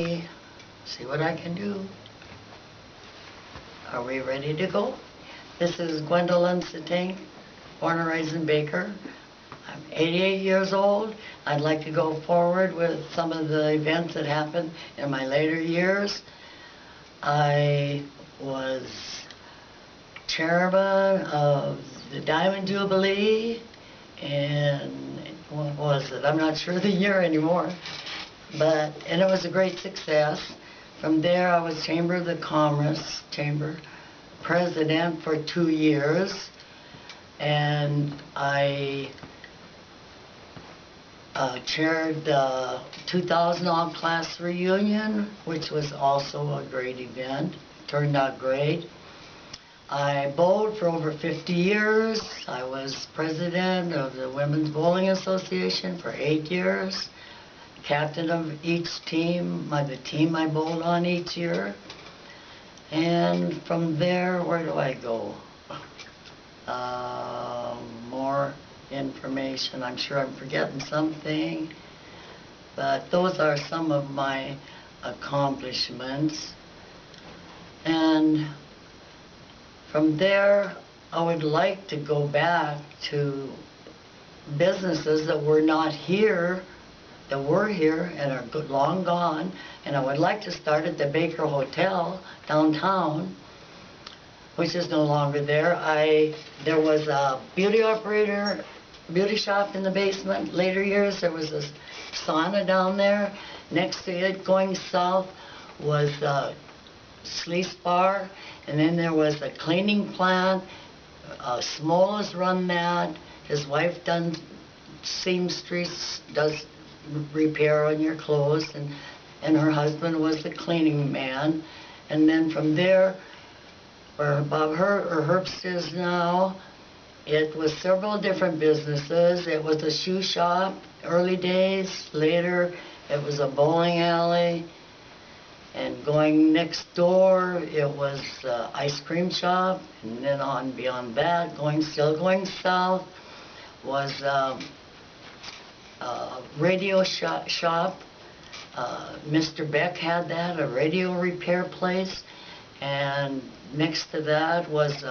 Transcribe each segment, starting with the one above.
See what I can do. Are we ready to go? This is Gwen Setinc, born and raised in Baker. I'm 88 years old. I'd like to go forward with some of the events that happened in my later years. I was chairman of the Diamond Jubilee, and what was it? I'm not sure the year anymore. And it was a great success. From there, I was Chamber of the Commerce president for 2 years, and I chaired the 2000 all-class reunion, which was also a great event. Turned out great. I bowled for over 50 years. I was president of the Women's Bowling Association for 8 years. Captain of each team, the team I bowled on each year. And from there, where do I go? More information. I'm sure I'm forgetting something. But those are some of my accomplishments. And from there, I would like to go back to businesses that were not here, that were here and are long gone, and I would like to start at the Baker Hotel downtown, which is no longer there. There was a beauty shop in the basement. Later years, there was a sauna down there. Next to it, going south, was Sleece Bar, and then there was a cleaning plant. Smola's run that. His wife done seamstress, does repair on your clothes, and her husband was the cleaning man. And then from there, where Bob Herbst is now, it was several different businesses. It was a shoe shop, early days. Later, it was a bowling alley. And going next door, it was an ice cream shop. And then on beyond that, still going south, was radio shop. Mr. Beck had that, a radio repair place. And next to that was,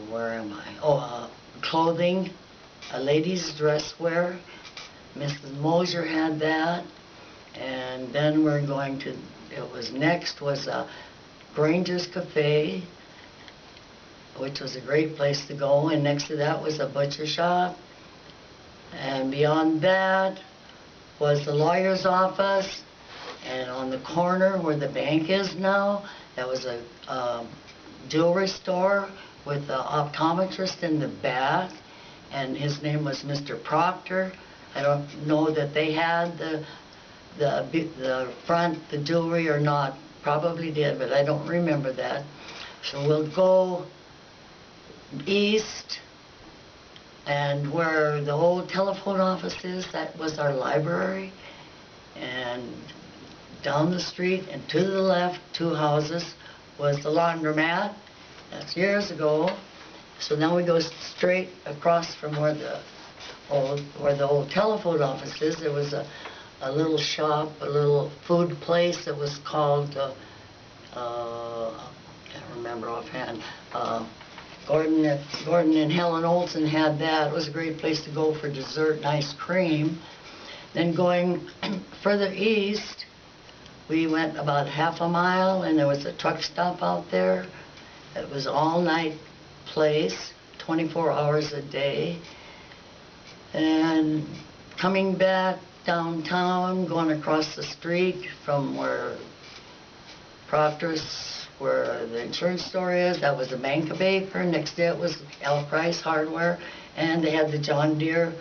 where am I? Clothing, a ladies' dress wear. Mrs. Mosier had that. And then we're going to, next was Granger's Cafe, which was a great place to go, and next to that was a butcher shop. And beyond that was the lawyer's office, and on the corner where the bank is now, that was a jewelry store with an optometrist in the back, and his name was Mr. Proctor. I don't know that they had the front, the jewelry or not. Probably did, but I don't remember that. So we'll go east, and where the old telephone office is, that was our library. And down the street and to the left, 2 houses, was the laundromat. That's years ago. So now we go straight across from where the old telephone office is. There was a little shop, a little food place that was called, I can't remember offhand, Gordon and Helen Olson had that. It was a great place to go for dessert and ice cream. Then going further east, we went about half a mile, and there was a truck stop out there. It was all-night place, 24 hours a day. And coming back downtown, going across the street from where Proctor's, where the insurance store is, that was the Bank of Baker. Next to it was L. Price Hardware, and they had the John Deere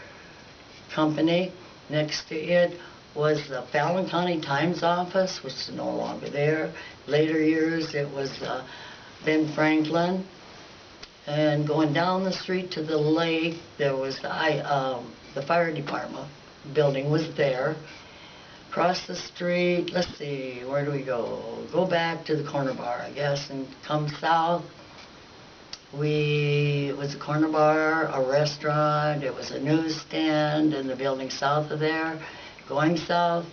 Company. Next to it was the Fallon County Times office, which is no longer there. Later years, it was Ben Franklin. And going down the street to the lake, there was the fire department building was there. Across the street, let's see, where do we go? Go back to the corner bar, I guess, and come south. It was a corner bar, a restaurant, it was a newsstand in the building south of there. Going south,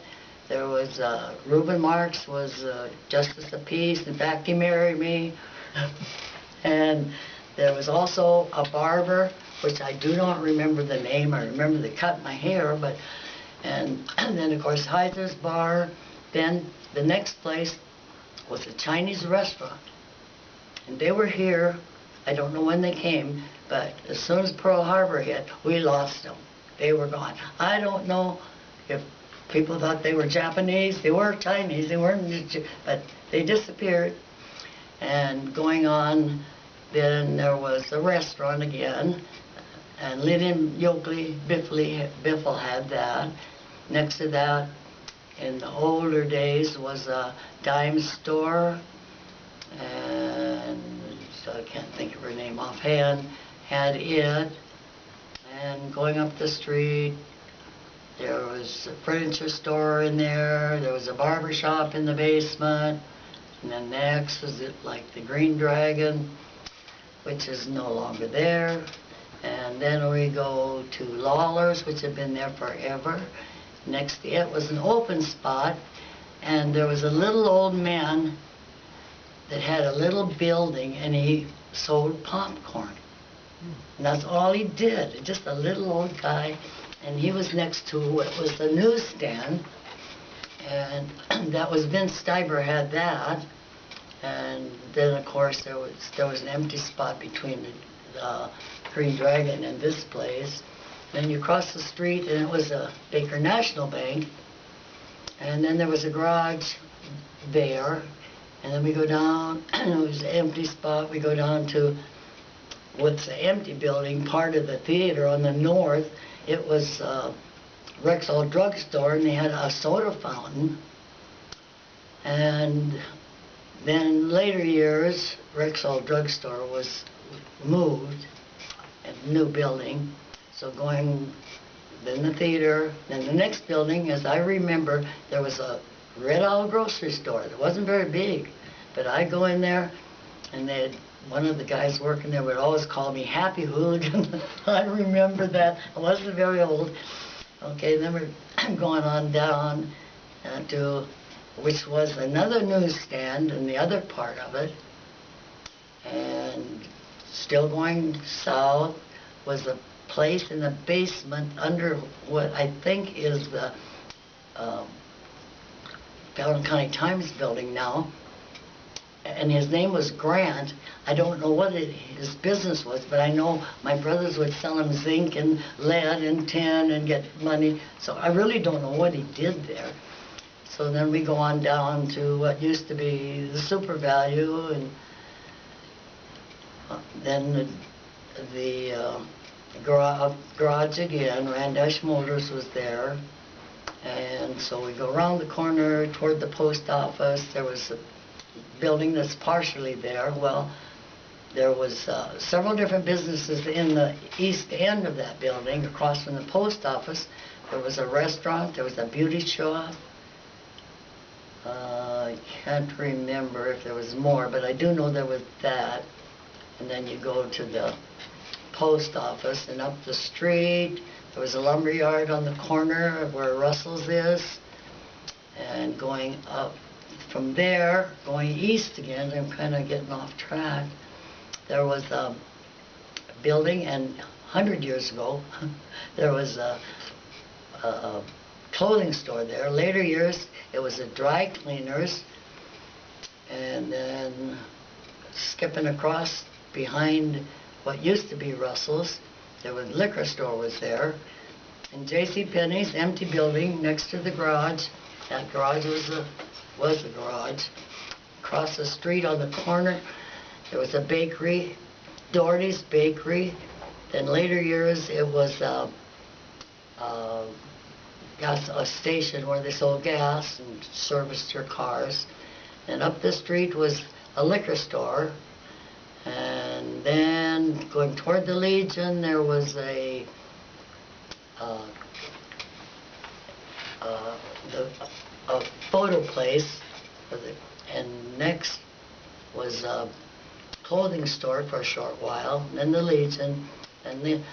there was Reuben Marks was Justice of Peace. In fact, he married me. And there was also a barber, which I do not remember the name. I remember they cut my hair, but and then of course Heiser's Bar. Then the next place was a Chinese restaurant, and they were here. I don't know when they came, but as soon as Pearl Harbor hit, we lost them. They were gone. I don't know if people thought they were Japanese. They were Chinese. They weren't, but they disappeared. And going on, then there was a restaurant again, and Lydian Yoakley Biffle had that. Next to that, in the older days, was a dime store, and so I can't think of her name offhand, had it. And going up the street, there was a furniture store in there, there was a barber shop in the basement, and then next was it like the Green Dragon, which is no longer there. And then we go to Lawler's, which had been there forever. Next to it was an open spot, and there was a little old man that had a little building, and he sold popcorn. And that's all he did, just a little old guy. And he was next to what was the newsstand, and that was Vince Steiber had that. And then of course there was an empty spot between the Green Dragon and this place. Then you cross the street and it was a Baker National Bank, and then there was a garage there, and then we go down and it was an empty spot. We go down to what's the empty building, part of the theater on the north. It was Rexall Drugstore, and they had a soda fountain. And then later years, Rexall Drugstore was moved, a new building. So going, then the theater, then the next building, as I remember, there was a Red Owl grocery store. It wasn't very big, but I go in there, and they had, one of the guys working there would always call me Happy Hooligan. I remember that. I wasn't very old. Okay, then we're going on down to, which was another newsstand in the other part of it. And still going south was a place in the basement under what I think is the Fallon County Times building now. And his name was Grant. I don't know what his business was, but I know my brothers would sell him zinc and lead and tin and get money. So I really don't know what he did there. So then we go on down to what used to be the Super Value, and then the garage again. Randash Motors was there. And so we go around the corner toward the post office. There was a building that's partially there. Well, there was several different businesses in the east end of that building. Across from the post office, there was a restaurant, there was a beauty shop. I can't remember if there was more, but I do know there was that. And then you go to the post office, and up the street there was a lumber yard on the corner of where Russell's is. And going up from there, going east again, I'm kind of getting off track, there was a building, and 100 years ago there was a clothing store there. Later years it was a dry cleaners, and then skipping across behind what used to be Russell's, there was a liquor store was there, and J.C. Penney's empty building next to the garage. That garage was a garage. Across the street on the corner there was a bakery, Doherty's Bakery. Then later years it was a station where they sold gas and serviced your cars. And up the street was a liquor store. And then going toward the Legion, there was a photo place, and next was a clothing store for a short while, then the Legion, and then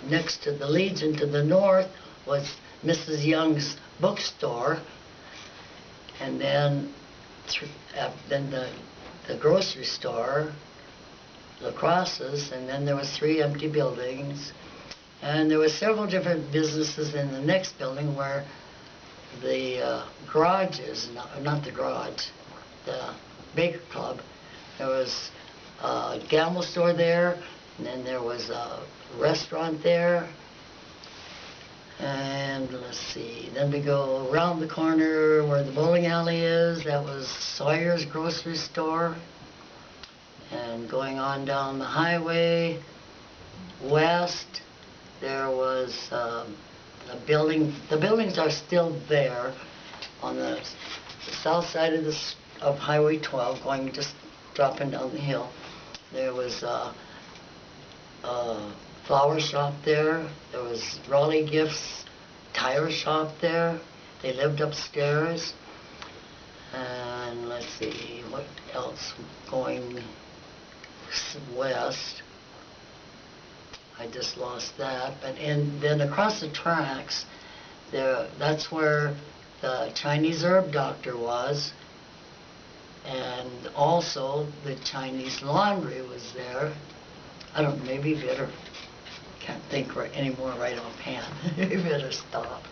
next to the Legion to the north was Mrs. Young's bookstore, and then the grocery store, Lacrosse's, and then there was 3 empty buildings, and there were several different businesses in the next building where the garage is, not the garage, the Baker Club. There was a gamble store there, and then there was a restaurant there. And let's see, then we go around the corner where the bowling alley is. That was Sawyer's grocery store. And going on down the highway west, there was a building. The buildings are still there on the south side of Highway 12, going just dropping down the hill. There was a flower shop there. There was Raleigh Gifts tire shop there. They lived upstairs. And let's see, what else going west? I just lost that. But then across the tracks, that's where the Chinese herb doctor was. And also the Chinese laundry was there. I don't know, maybe better. Can't think anymore right offhand. You better stop.